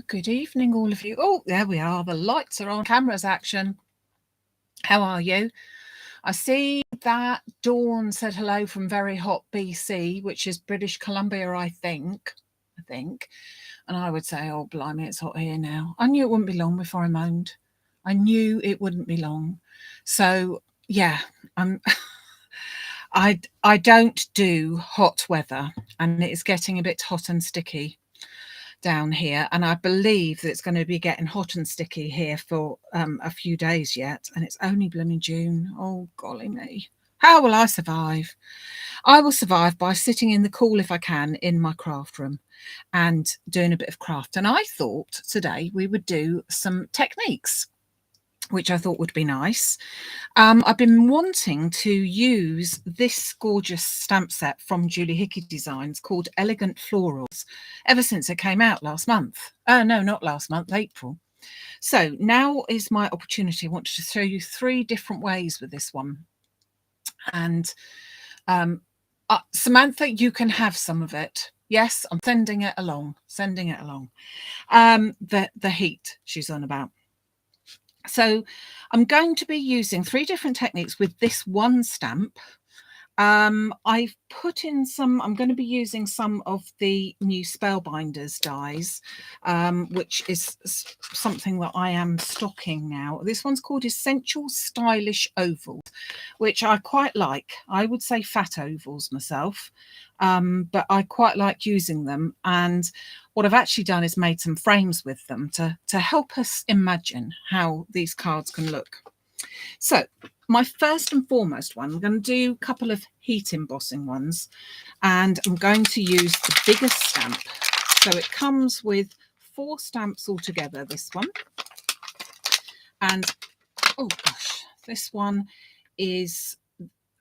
good evening, all of you. Oh, there we are. The lights are on. Cameras action. How are you? I see that Dawn said hello from very hot BC, which is British Columbia, I think. And I would say, oh, blimey, it's hot here now. I knew it wouldn't be long before I moaned. I knew it wouldn't be long. So, yeah, I don't do hot weather, and it's getting a bit hot and sticky down here, and I believe that it's going to be getting hot and sticky here for a few days yet, and it's only blooming June. Oh golly me, how will I survive? I will survive by sitting in the cool, if I can, in my craft room and doing a bit of craft. And I thought today we would do some techniques, which I thought would be nice. I've been wanting to use this gorgeous stamp set from Julie Hickey Designs called Elegant Florals ever since it came out last month. No, not last month, April. So now is my opportunity. I wanted to show you 3 different ways with this one. And Samantha, you can have some of it. Yes, I'm sending it along. The heat she's on about. So I'm going to be using 3 different techniques with this one stamp. I've put in some, I'm going to be using some of the new Spellbinders dies, which is something that I am stocking now. This one's called Essential Stylish Ovals, which I quite like. I would say fat ovals myself, but I quite like using them. And what I've actually done is made some frames with them to help us imagine how these cards can look. So my first and foremost one, I'm going to do a couple of heat embossing ones, and I'm going to use the biggest stamp. So it comes with 4 stamps altogether, this one. And oh gosh, this one is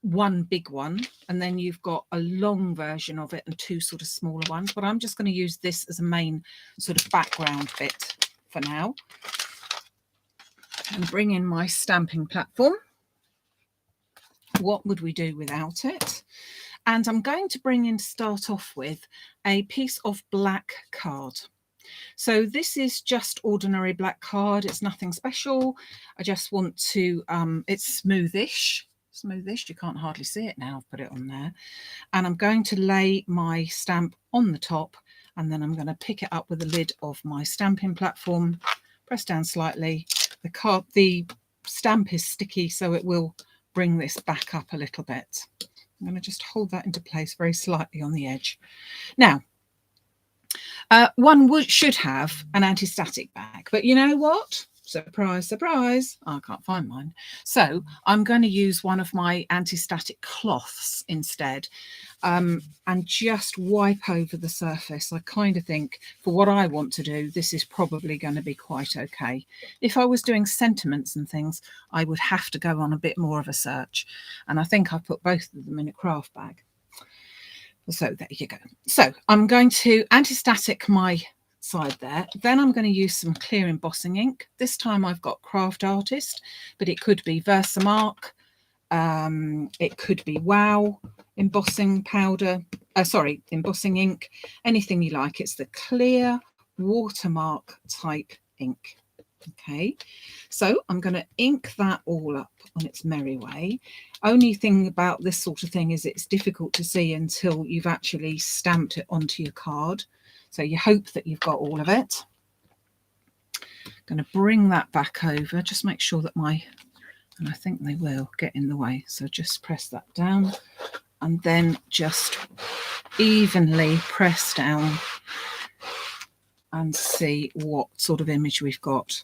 one big one, and then you've got a long version of it and 2 sort of smaller ones, but I'm just going to use this as a main sort of background bit for now. And bring in my stamping platform. What would we do without it? And I'm going to start off with a piece of black card. So this is just ordinary black card. It's nothing special. I just want to, it's smoothish. You can't hardly see it now. I've put it on there. And I'm going to lay my stamp on the top, and then I'm going to pick it up with the lid of my stamping platform, press down slightly. The stamp is sticky, so it will bring this back up a little bit. I'm going to just hold that into place very slightly on the edge. Now, one should have an anti-static bag, but you know what? Surprise, surprise, I can't find mine. So I'm going to use one of my anti-static cloths instead, and just wipe over the surface. I kind of think for what I want to do, this is probably going to be quite okay. If I was doing sentiments and things, I would have to go on a bit more of a search. And I think I put both of them in a craft bag. So there you go. So I'm going to anti-static my side there. Then I'm going to use some clear embossing ink. This time I've got Craft Artist, but it could be Versamark, it could be Wow embossing powder, embossing ink, anything you like. It's the clear watermark type ink. Okay, so I'm going to ink that all up on its merry way. Only thing about this sort of thing is it's difficult to see until you've actually stamped it onto your card. So you hope that you've got all of it. I'm going to bring that back over, just make sure that and I think they will get in the way. So just press that down and then just evenly press down and see what sort of image we've got.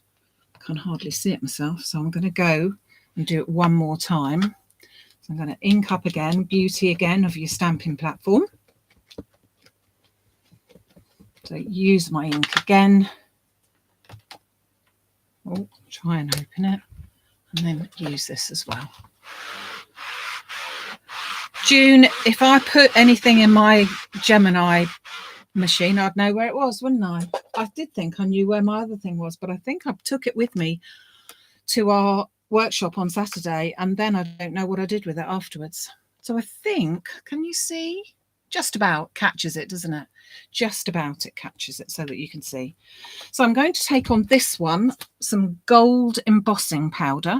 I can hardly see it myself, so I'm going to go and do it one more time. So I'm going to ink up again, beauty again of your stamping platform. So use my ink again. Oh, try and open it, and then use this as well. June, if I put anything in my Gemini machine, I'd know where it was, wouldn't I? I did think I knew where my other thing was, but I think I took it with me to our workshop on Saturday, and then I don't know what I did with it afterwards. So I think, can you see? just about catches it, doesn't it? Just about it catches it so that you can see. So I'm going to take on this one some gold embossing powder,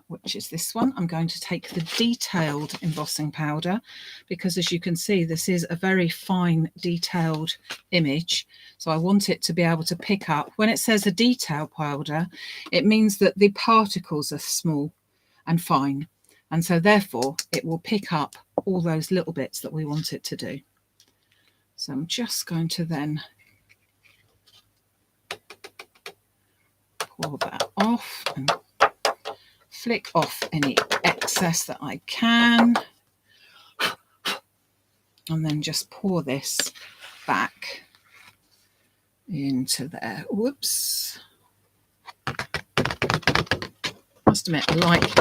which is this one. I'm going to take the detailed embossing powder because, as you can see, this is a very fine detailed image. So I want it to be able to pick up. When it says a detail powder, it means that the particles are small and fine. And so therefore it will pick up all those little bits that we want it to do. So I'm just going to then pour that off and flick off any excess that I can. And then just pour this back into there. Whoops. Must admit, I like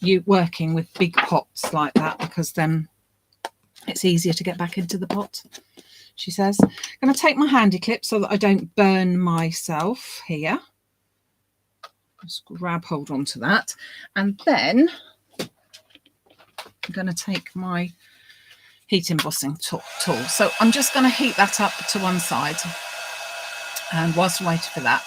you working with big pots like that because then it's easier to get back into the pot, she says. I'm going to take my handy clip so that I don't burn myself here. Just grab hold onto that. And then I'm going to take my heat embossing tool. So I'm just going to heat that up to one side. And whilst I'm waiting for that,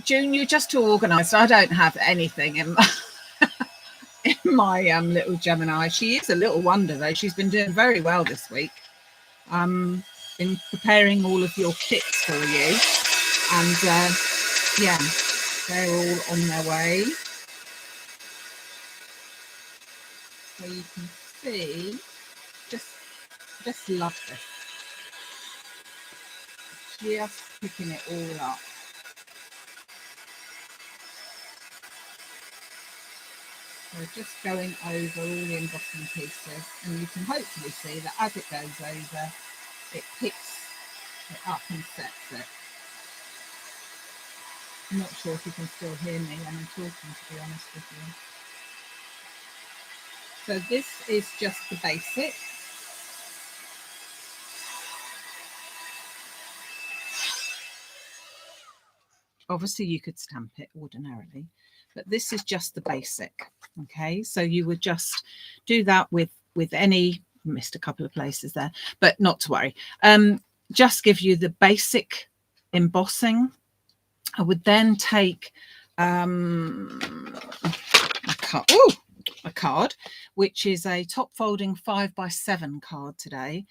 June, you're just too organised. I don't have anything in my, in my little Gemini. She is a little wonder, though. She's been doing very well this week in preparing all of your kits for you. And, yeah, they're all on their way. So you can see, just love this. Just picking it all up. So just going over all the embossing pieces, and you can hopefully see that as it goes over, it picks it up and sets it. I'm not sure if you can still hear me when I'm talking, to be honest with you. So this is just the basic. Obviously you could stamp it ordinarily, but this is just the basic. Okay, so you would just do that with any, missed a couple of places there, but not to worry. Just give you the basic embossing. I would then take a card, which is a top folding 5x7 card today.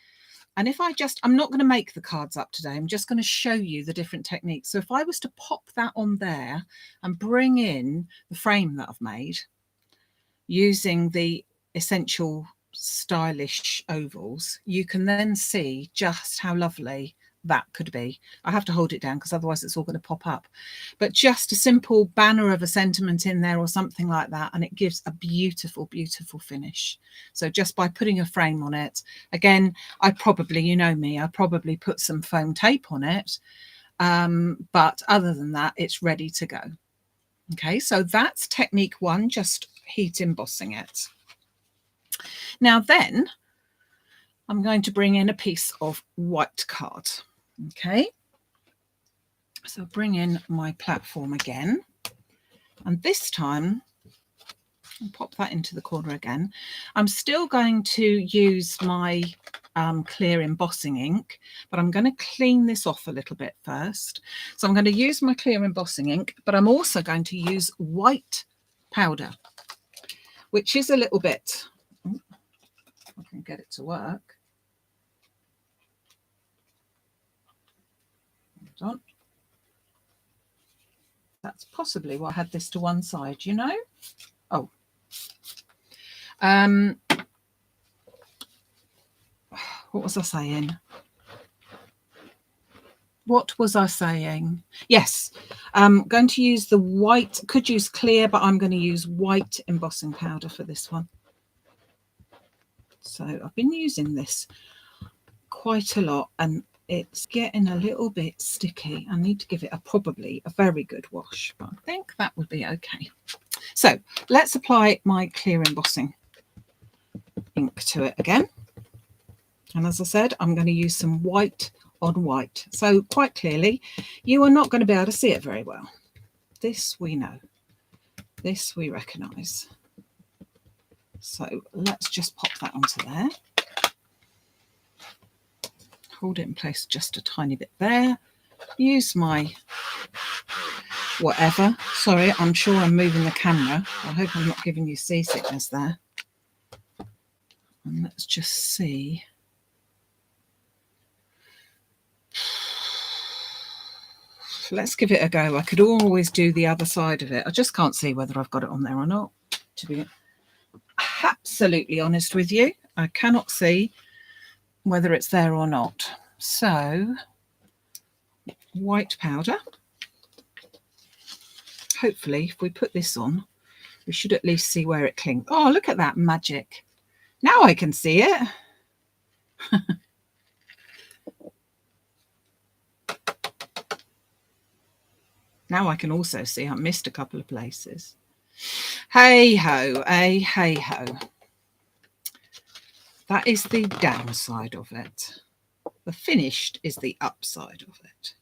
And if I'm not going to make the cards up today, I'm just going to show you the different techniques. So if I was to pop that on there and bring in the frame that I've made using the Essential Stylish ovals, you can then see just how lovely that could be. I have to hold it down because otherwise it's all going to pop up. But just a simple banner of a sentiment in there or something like that, and it gives a beautiful, beautiful finish. So just by putting a frame on it, again, I probably, you know me, I probably put some foam tape on it. But other than that, it's ready to go. Okay, so that's technique one, just heat embossing it. Now then, I'm going to bring in a piece of white card. Okay, so bring in my platform again, and this time I'll pop that into the corner again. I'm still going to use my clear embossing ink, but I'm going to clean this off a little bit first. So I'm going to use my clear embossing ink, but I'm also going to use white powder, which is a little bit, if I can get it to work. On. That's possibly why I had this to one side, you know. Oh, what was I saying? What was I saying? Yes, I'm going to use the white, could use clear, but I'm going to use white embossing powder for this one. So I've been using this quite a lot, and it's getting a little bit sticky. I need to give it probably a very good wash, but I think that would be okay. So let's apply my clear embossing ink to it again. And as I said, I'm going to use some white on white. So quite clearly, you are not going to be able to see it very well. This we know. This we recognise. So let's just pop that onto there. Hold it in place just a tiny bit there. Use my whatever. Sorry, I'm sure I'm moving the camera. I hope I'm not giving you seasickness there. And let's just see. Let's give it a go. I could always do the other side of it. I just can't see whether I've got it on there or not, to be absolutely honest with you. I cannot see whether it's there or not. So, white powder. Hopefully, if we put this on, we should at least see where it clings. Oh, look at that magic. Now I can see it. Now I can also see I missed a couple of places. Hey ho, hey ho. That is the downside of it. The finished is the upside of it.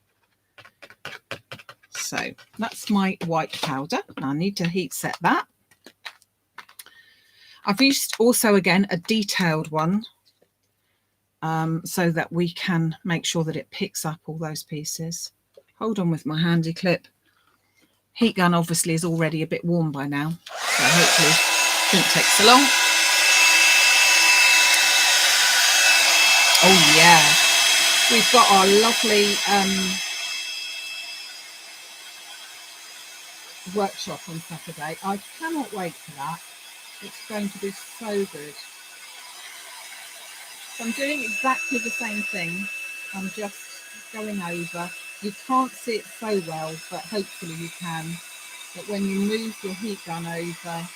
So that's my white powder. I need to heat set that. I've used also again a detailed one so that we can make sure that it picks up all those pieces. Hold on with my handy clip. Heat gun obviously is already a bit warm by now, so hopefully it shouldn't take so long. Oh yeah, we've got our lovely workshop on Saturday. I cannot wait for that. It's going to be so good. So I'm doing exactly the same thing. I'm just going over. You can't see it so well, but hopefully you can. But when you move your heat gun over,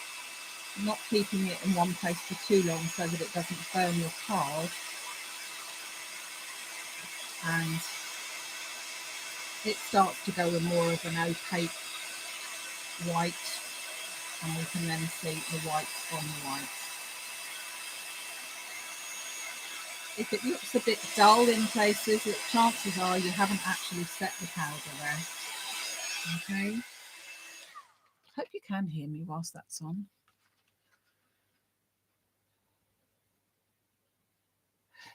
not keeping it in one place for too long so that it doesn't burn your card. And it starts to go with more of an opaque white, and we can then see the white on the white. If it looks a bit dull in places, chances are you haven't actually set the powder there. Okay. Hope you can hear me whilst that's on.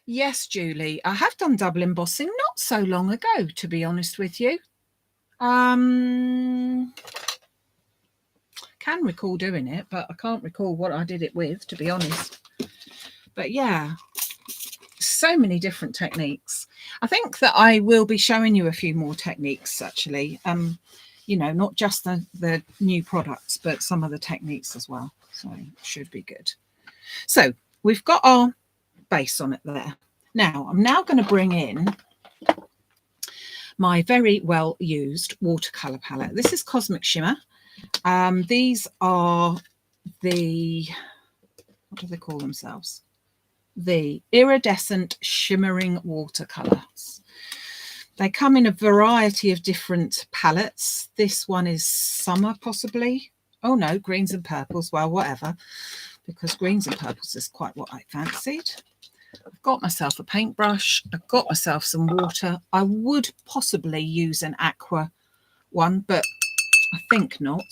Yes, Julie, I have done double embossing not so long ago, to be honest with you. Can recall doing it, but I can't recall what I did it with, to be honest. But yeah, so many different techniques. I think that I will be showing you a few more techniques actually. You know, not just the new products, but some of the techniques as well. So it should be good. So we've got our base on it there. Now I'm now going to bring in my very well used watercolor palette. This is Cosmic Shimmer. These are the, what do they call themselves? The iridescent shimmering watercolors. They come in a variety of different palettes. This one is summer possibly. Oh no, greens and purples. Well, whatever, because greens and purples is quite what I fancied. I've got myself a paintbrush. I've got myself some water. I would possibly use an aqua one, but I think not.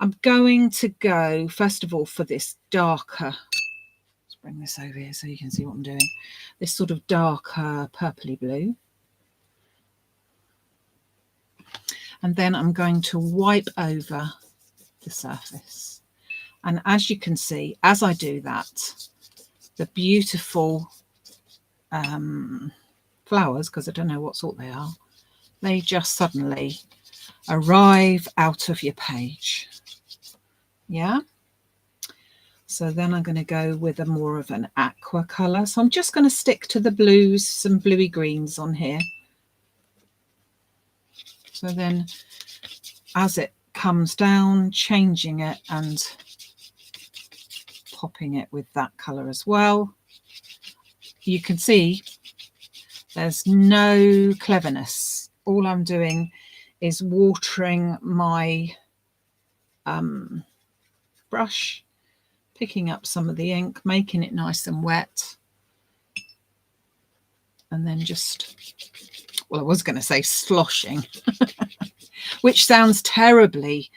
I'm going to go, first of all, for this darker. Let's bring this over here so you can see what I'm doing. This sort of darker purpley blue. And then I'm going to wipe over the surface. And as you can see, as I do that, the beautiful flowers, because I don't know what sort they are, they just suddenly arrive out of your page. Yeah. So then I'm going to go with a more of an aqua color. So I'm just going to stick to the blues, some bluey greens on here. So then as it comes down, changing it and popping it with that color as well. You can see there's no cleverness. All I'm doing is watering my brush, picking up some of the ink, making it nice and wet, and then just, well, I was going to say sloshing, which sounds terribly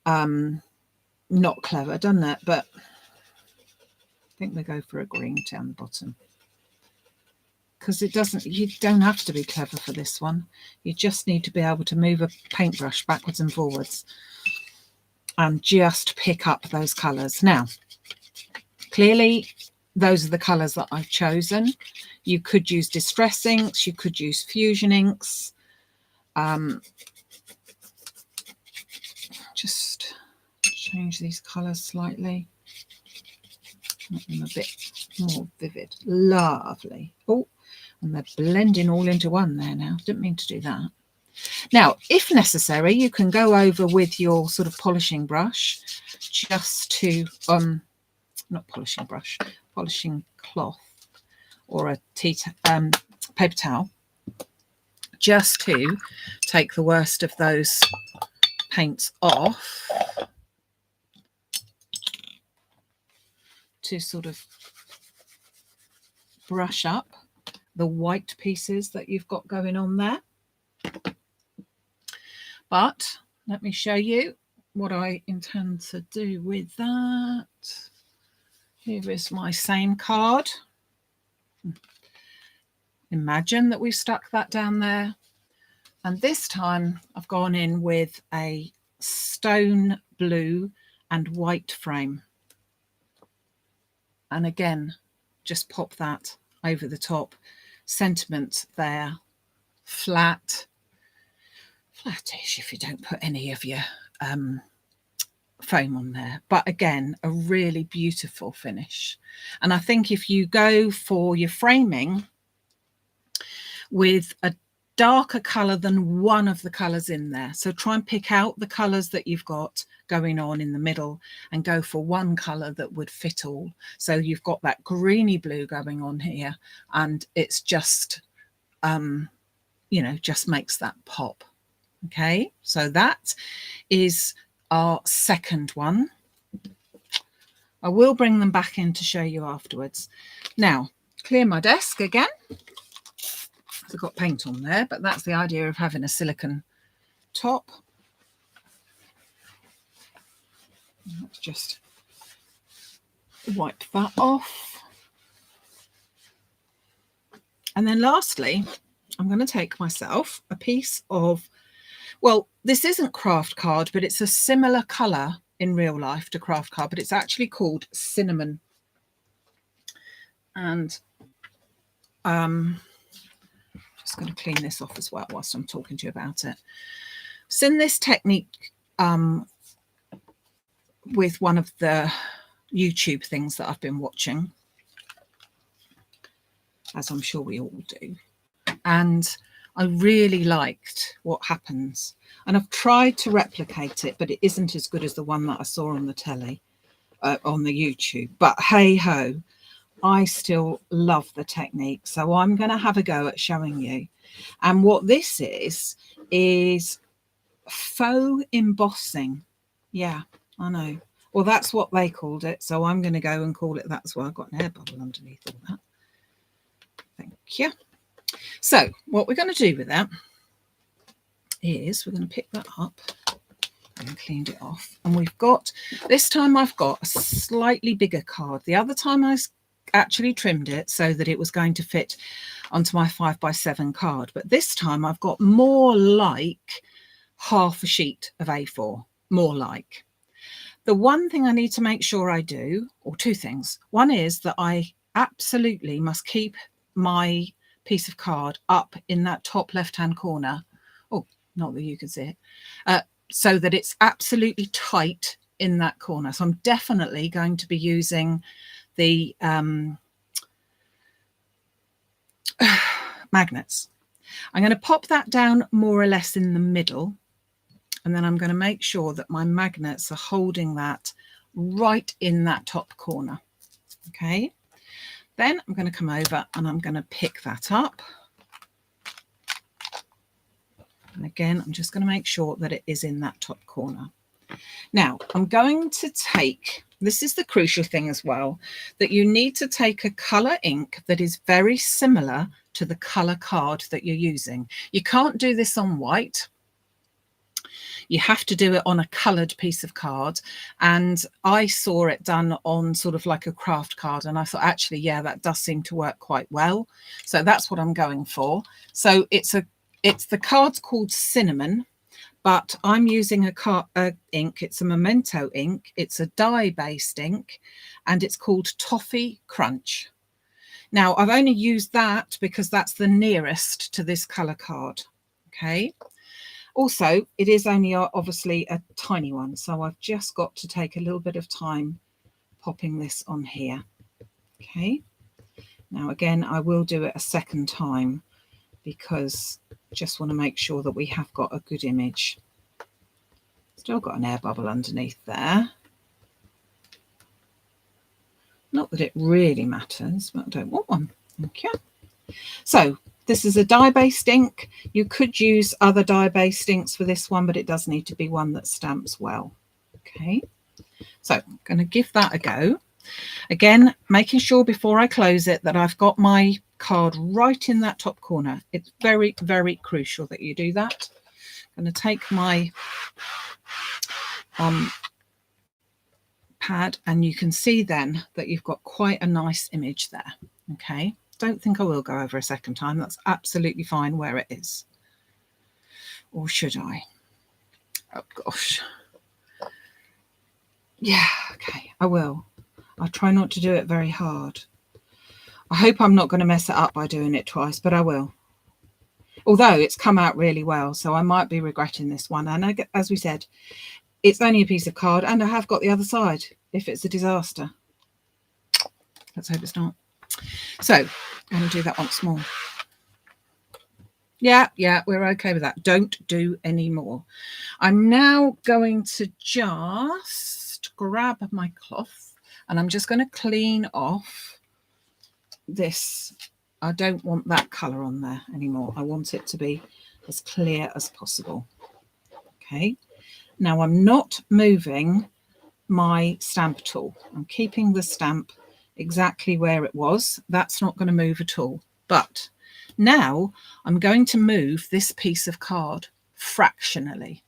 not clever, doesn't it? But I think we go for a green down the bottom, because you don't have to be clever for this one. You just need to be able to move a paintbrush backwards and forwards and just pick up those colours. Now, clearly, those are the colours that I've chosen. You could use Distress inks, you could use Fusion inks. Just change these colours slightly. Make them a bit more vivid. Lovely. Oh, and they're blending all into one there now. Didn't mean to do that. Now, if necessary, you can go over with your sort of polishing brush just to, not polishing brush, polishing cloth or a paper towel, just to take the worst of those paints off, to sort of brush up the white pieces that you've got going on there. But let me show you what I intend to do with that. Here is my same card. Imagine that we stuck that down there. And this time I've gone in with a stone blue and white frame. And again, just pop that over the top. Sentiment there, flattish if you don't put any of your foam on there. But again, a really beautiful finish. And I think if you go for your framing with a darker colour than one of the colours in there, so try and pick out the colours that you've got going on in the middle and go for one colour that would fit all. So you've got that greeny blue going on here, and it's just you know, just makes that pop. Okay, so that is our second one. I will bring them back in to show you afterwards. Now, clear my desk again. I've got paint on there, but that's the idea of having a silicone top. Let's just wipe that off. And then lastly, I'm going to take myself a piece of, well, this isn't craft card, but it's a similar colour in real life to craft card, but it's actually called cinnamon. And just going to clean this off as well whilst I'm talking to you about it. Seen this technique with one of the YouTube things that I've been watching, as I'm sure we all do. And I really liked what happens. And I've tried to replicate it, but it isn't as good as the one that I saw on the telly, on the YouTube. But hey ho, I still love the technique. So I'm going to have a go at showing you. And what this is faux embossing. Yeah, I know. Well, that's what they called it. So I'm going to go and call it that as well. I've got an air bubble underneath all that. Thank you. So what we're going to do with that is we're going to pick that up and cleaned it off. And we've got, this time I've got a slightly bigger card. The other time I actually trimmed it so that it was going to fit onto my 5x7 card. But this time I've got more like half a sheet of A4, more like. The one thing I need to make sure I do, or two things. One is that I absolutely must keep my piece of card up in that top left-hand corner. Oh, not that you can see it. So that it's absolutely tight in that corner. So I'm definitely going to be using the magnets. I'm going to pop that down more or less in the middle, and then I'm going to make sure that my magnets are holding that right in that top corner. Okay, then I'm going to come over and I'm going to pick that up. And again, I'm just going to make sure that it is in that top corner. Now, I'm going to take, this is the crucial thing as well, that you need to take a colour ink that is very similar to the colour card that you're using. You can't do this on white you have to do it on a coloured piece of card. And I saw it done on sort of like a craft card, and I thought, actually, yeah, that does seem to work quite well. So that's what I'm going for. So it's the card's called Cinnamon, but I'm using a ink. It's a Memento ink. It's a dye-based ink, and it's called Toffee Crunch. Now, I've only used that because that's the nearest to this colour card. Okay. Also, it is only obviously a tiny one, so I've just got to take a little bit of time popping this on here. Okay. Now, again, I will do it a second time because I just want to make sure that we have got a good image. Still got an air bubble underneath there. Not that it really matters, but I don't want one. Okay. So this is a dye-based ink. You could use other dye-based inks for this one, but it does need to be one that stamps well. Okay. So I'm going to give that a go. Again, making sure before I close it that I've got my card right in that top corner. It's very, very crucial that you do that. I'm going to take my pad, and you can see then that you've got quite a nice image there. Okay. Don't think I will go over a second time. That's absolutely fine where it is. Or should I? Oh, gosh. Yeah, okay, I will. I'll try not to do it very hard. I hope I'm not going to mess it up by doing it twice, but I will. Although it's come out really well, so I might be regretting this one. And as we said, it's only a piece of card, and I have got the other side if it's a disaster. Let's hope it's not. So I'm going to do that once more. Yeah, we're okay with that. Don't do any more. I'm now going to just grab my cloth, and I'm just going to clean off this. I don't want that colour on there anymore. I want it to be as clear as possible. Okay. Now I'm not moving my stamp tool. I'm keeping the stamp exactly where it was. That's not going to move at all. But now I'm going to move this piece of card fractionally.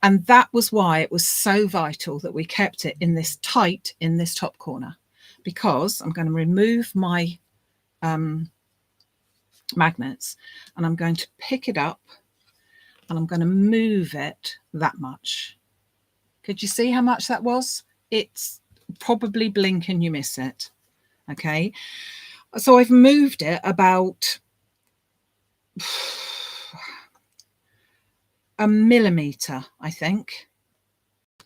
And that was why it was so vital that we kept it in this tight in this top corner, because I'm going to remove my magnets, and I'm going to pick it up, and I'm going to move it that much. Could you see how much that was? It's probably blink and you miss it. Okay. So I've moved it about a millimetre, I think,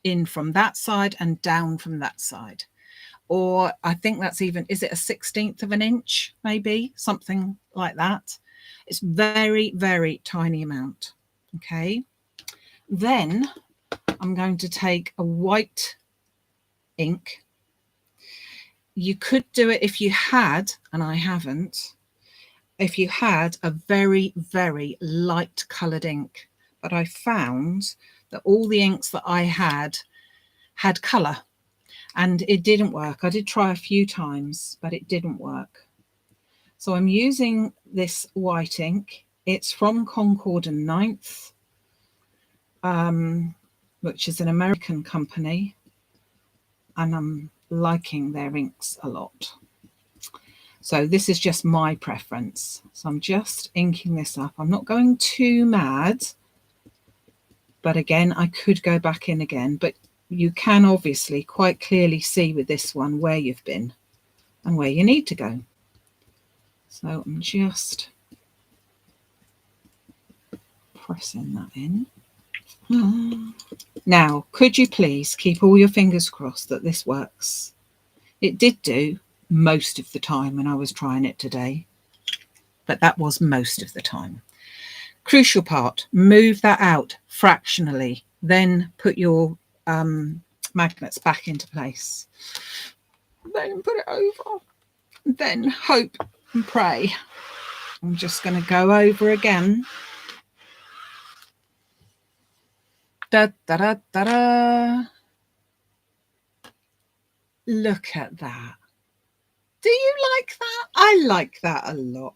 in from that side and down from that side. Or I think that's even, is it a 1/16 of an inch? Maybe something like that. It's very, very tiny amount. Okay. Then I'm going to take a white ink. You could do it if you had, and I haven't, if you had a very, very light coloured ink. But I found that all the inks that I had colour, and it didn't work. I did try a few times, but it didn't work. So I'm using this white ink. It's from Concord and Ninth, which is an American company, and I'm liking their inks a lot. So this is just my preference. So I'm just inking this up. I'm not going too mad, but again, I could go back in again, but you can obviously quite clearly see with this one where you've been and where you need to go. So I'm just pressing that in. Now, could you please keep all your fingers crossed that this works? It did do most of the time when I was trying it today, but that was most of the time. Crucial part, move that out fractionally, then put your magnets back into place. Then put it over, then hope and pray. I'm just going to go over again. Da, da, da, da, da. Look at that. Do you like that? I like that a lot.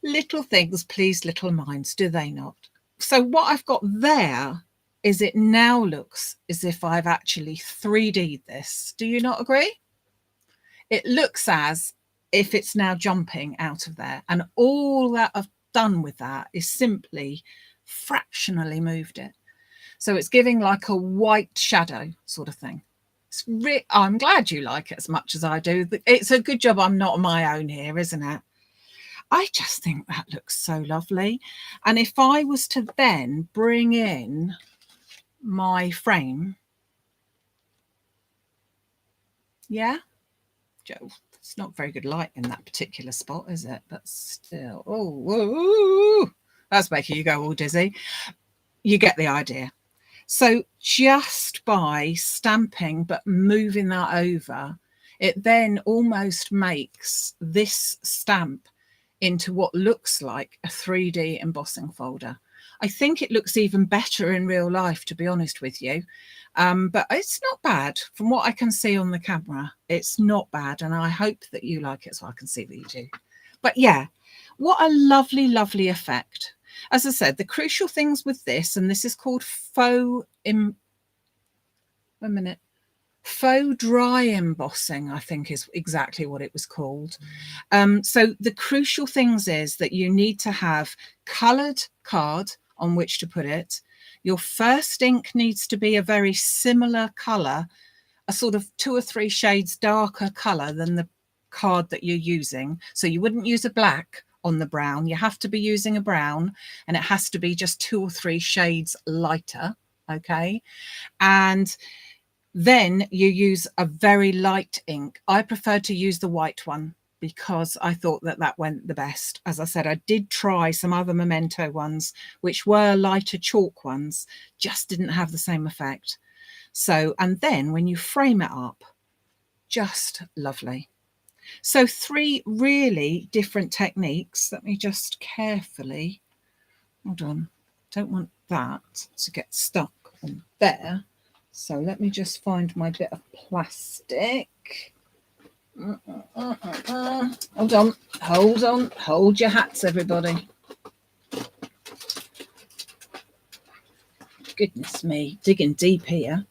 Little things please little minds, do they not? So what I've got there is it now looks as if I've actually 3D'd this. Do you not agree? It looks as if it's now jumping out of there. And all that I've done with that is simply fractionally moved it. So it's giving like a white shadow sort of thing. I'm glad you like it as much as I do. It's a good job I'm not on my own here, isn't it? I just think that looks so lovely. And if I was to then bring in my frame, yeah, Joe, it's not very good light in that particular spot, is it? But still, oh, whoa, that's making you go all dizzy. You get the idea. So just by stamping but moving that over, it then almost makes this stamp into what looks like a 3D embossing folder. I think it looks even better in real life, to be honest with you. But it's not bad from what I can see on the camera. It's not bad. And I hope that you like it so I can see that you do. But yeah, what a lovely, lovely effect. As I said, the crucial things with this, and this is called faux dry embossing, I think is exactly what it was called. So the crucial things is that you need to have coloured card on which to put it. Your first ink needs to be a very similar colour, a sort of 2 or 3 shades darker colour than the card that you're using. So you wouldn't use a black on the brown. You have to be using a brown, and it has to be just 2 or 3 shades lighter. Okay. And then you use a very light ink. I prefer to use the white one because I thought that that went the best. As I said, I did try some other Memento ones, which were lighter chalk ones, just didn't have the same effect. So, and then when you frame it up, just lovely. So 3 really different techniques. Let me just carefully, hold on, don't want that to get stuck on there. So let me just find my bit of plastic. Hold on, hold your hats, everybody. Goodness me, digging deep here.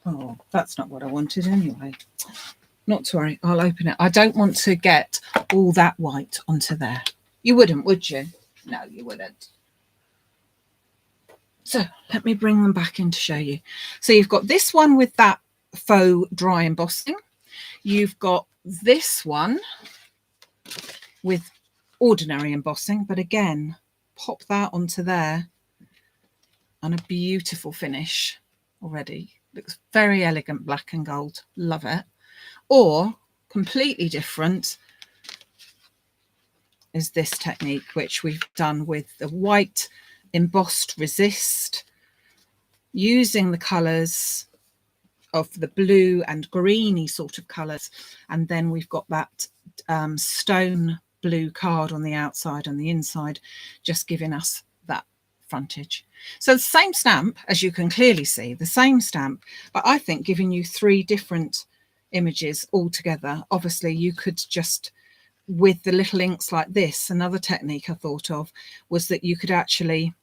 Oh, that's not what I wanted anyway. Not to worry, I'll open it. I don't want to get all that white onto there. You wouldn't, would you? No, you wouldn't. So let me bring them back in to show you. So you've got this one with that faux dry embossing. You've got this one with ordinary embossing, but again, pop that onto there and a beautiful finish already. Looks very elegant, black and gold. Love it. Or completely different is this technique, which we've done with the white embossed resist, using the colours of the blue and greeny sort of colours, and then we've got that stone blue card on the outside and the inside, just giving us that frontage. So the same stamp, as you can clearly see, the same stamp, but I think giving you 3 different images all together. Obviously you could just, with the little inks like this, another technique I thought of was that you could actually,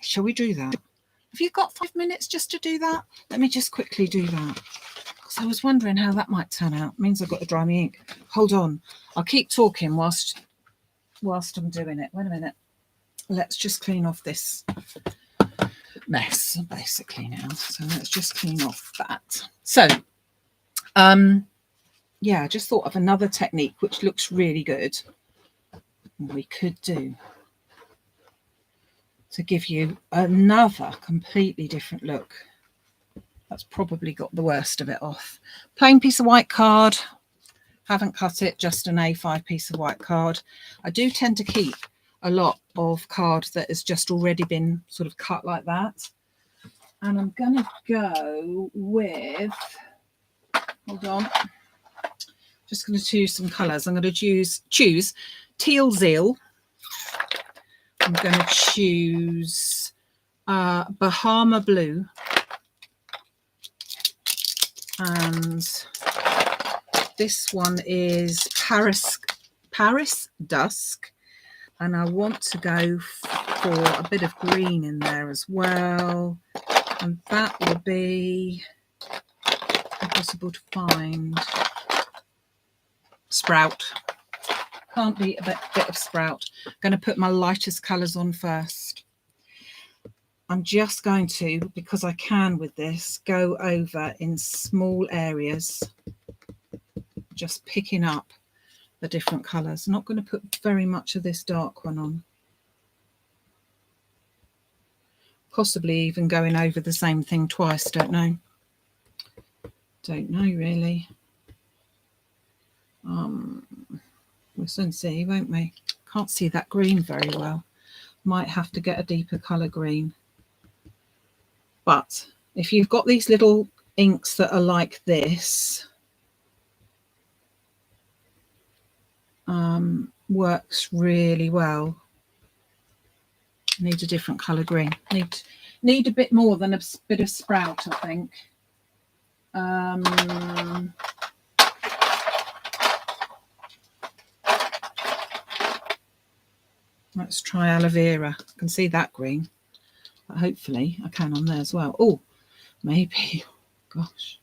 shall we do that? Have you got 5 minutes just to do that? Let me just quickly do that, because I was wondering how that might turn out. It means I've got to dry my ink. Hold on, I'll keep talking whilst I'm doing it. Wait a minute. Let's just clean off this mess basically now. So let's just clean off that. So yeah, I just thought of another technique which looks really good we could do to give you another completely different look. That's probably got the worst of it off. Plain piece of white card, haven't cut it, just an A5 piece of white card. I do tend to keep a lot of card that has just already been sort of cut like that. And I'm going to go with, hold on, just going to choose some colours. I'm going to choose Teal Zeal. I'm going to choose Bahama Blue. And this one is Paris Dusk. And I want to go for a bit of green in there as well, and that will be impossible to find. Sprout. Can't beat a bit of Sprout. I'm going to put my lightest colours on first. I'm just going to, because I can with this, go over in small areas, just picking up the different colours. I'm not going to put very much of this dark one on. Possibly even going over the same thing twice, don't know. Don't know really. We'll soon see, won't we? Can't see that green very well. Might have to get a deeper colour green. But if you've got these little inks that are like this, works really well. Need a different colour green. Need a bit more than a bit of Sprout, I think. Let's try aloe vera. I can see that green, but hopefully I can on there as well. Oh, maybe. Gosh,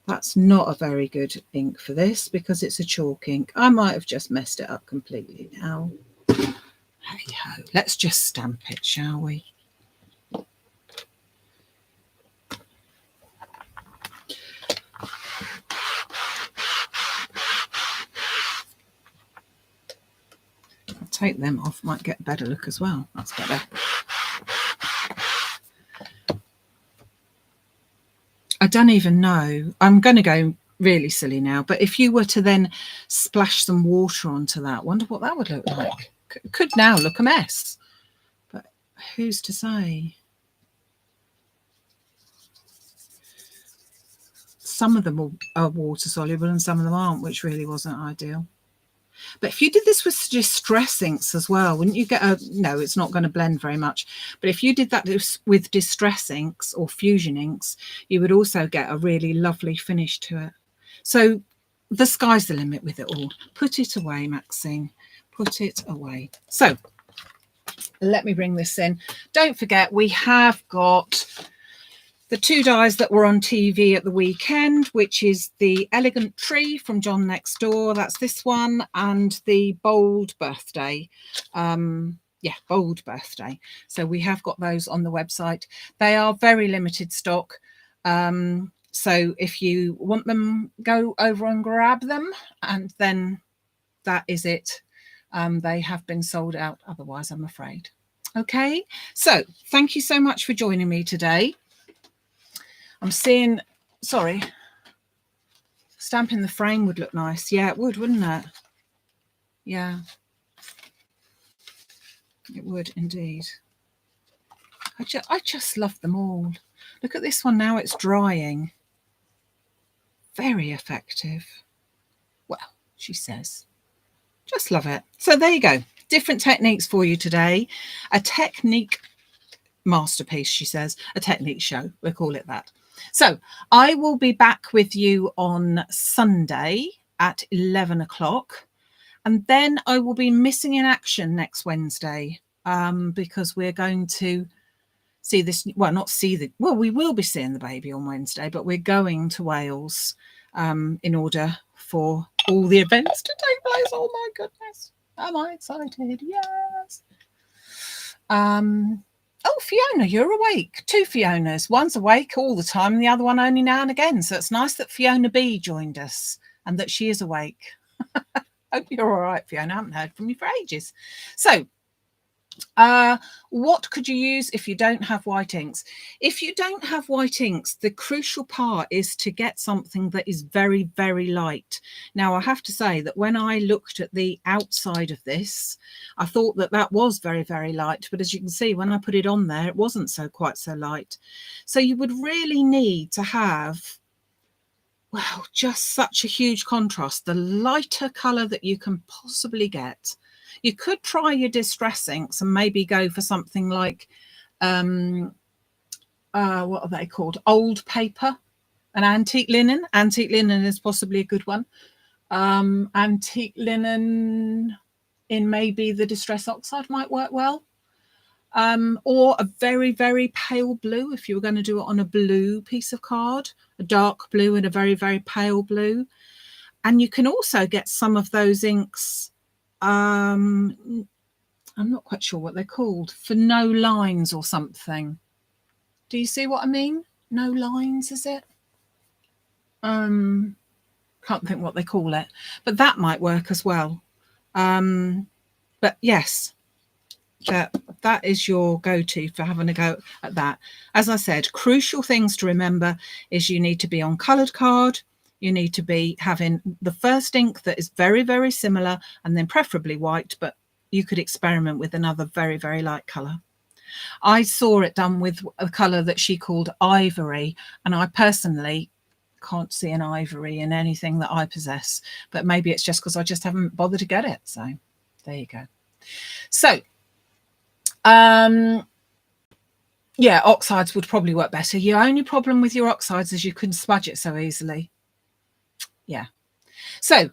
that's not a very good ink for this because it's a chalk ink. I might have just messed it up completely now. Hey ho, let's just stamp it, shall we? I'll take them off, might get a better look as well. That's better. I don't even know. I'm going to go really silly now, but if you were to then splash some water onto that, I wonder what that would look like. Could now look a mess, but who's to say? Some of them are water soluble and some of them aren't, which really wasn't ideal. But if you did this with distress inks as well, wouldn't you get a... No, it's not going to blend very much. But if you did that with distress inks or fusion inks, you would also get a really lovely finish to it. So the sky's the limit with it all. Put it away, Maxine. Put it away. So let me bring this in. Don't forget, we have got the two dies that were on TV at the weekend, which is the Elegant Tree from John Next Door. That's this one, and the Bold Birthday. Yeah, Bold Birthday. So we have got those on the website. They are very limited stock. So if you want them, go over and grab them, and then that is it. They have been sold out otherwise, I'm afraid. Okay, so thank you so much for joining me today. I'm seeing, sorry, stamping the frame would look nice. Yeah, it would, wouldn't it? Yeah, it would indeed. I just love them all. Look at this one now, it's drying. Very effective. Well, she says. Just love it. So there you go. Different techniques for you today. A technique masterpiece, she says. A technique show, we'll call it that. So I will be back with you on Sunday at 11 o'clock. And then I will be missing in action next Wednesday because we're going to see this. Well, not see the... Well, we will be seeing the baby on Wednesday, but we're going to Wales in order for all the events to take place. Oh, my goodness. Am I excited? Yes. Oh, Fiona, you're awake. Two Fionas. One's awake all the time and the other one only now and again. So it's nice that Fiona B joined us and that she is awake. Hope you're all right, Fiona. I haven't heard from you for ages. So what could you use if you don't have white inks? If you don't have white inks, the crucial part is to get something that is very, very light. Now, I have to say that when I looked at the outside of this, I thought that that was very, very light. But as you can see, when I put it on there, it wasn't quite so light. So you would really need to have, well, just such a huge contrast, the lighter colour that you can possibly get. You could try your distress inks and maybe go for something like, what are they called? Old paper, an antique linen. Antique linen is possibly a good one. Antique linen, in maybe the Distress Oxide might work well. Or a very, very pale blue if you were going to do it on a blue piece of card, a dark blue and a very, very pale blue. And you can also get some of those inks, I'm not quite sure what they're called, for no lines or something. Do you see what I mean? No lines, is it? Can't think what they call it, but that might work as well. But yes, that is your go-to for having a go at that. As I said, crucial things to remember is you need to be on coloured card. You need to be having the first ink that is very, very similar, and then preferably white, but you could experiment with another very, very light colour. I saw it done with a colour that she called ivory, and I personally can't see an ivory in anything that I possess, but maybe it's just because I just haven't bothered to get it. So there you go. So yeah, oxides would probably work better. Your only problem with your oxides is you couldn't smudge it so easily. Yeah. So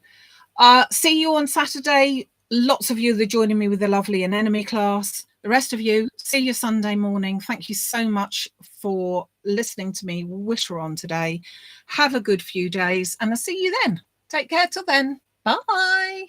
see you on Saturday. Lots of you that are joining me with the lovely anemone class. The rest of you, see you Sunday morning. Thank you so much for listening to me witter on today. Have a good few days, and I'll see you then. Take care till then. Bye.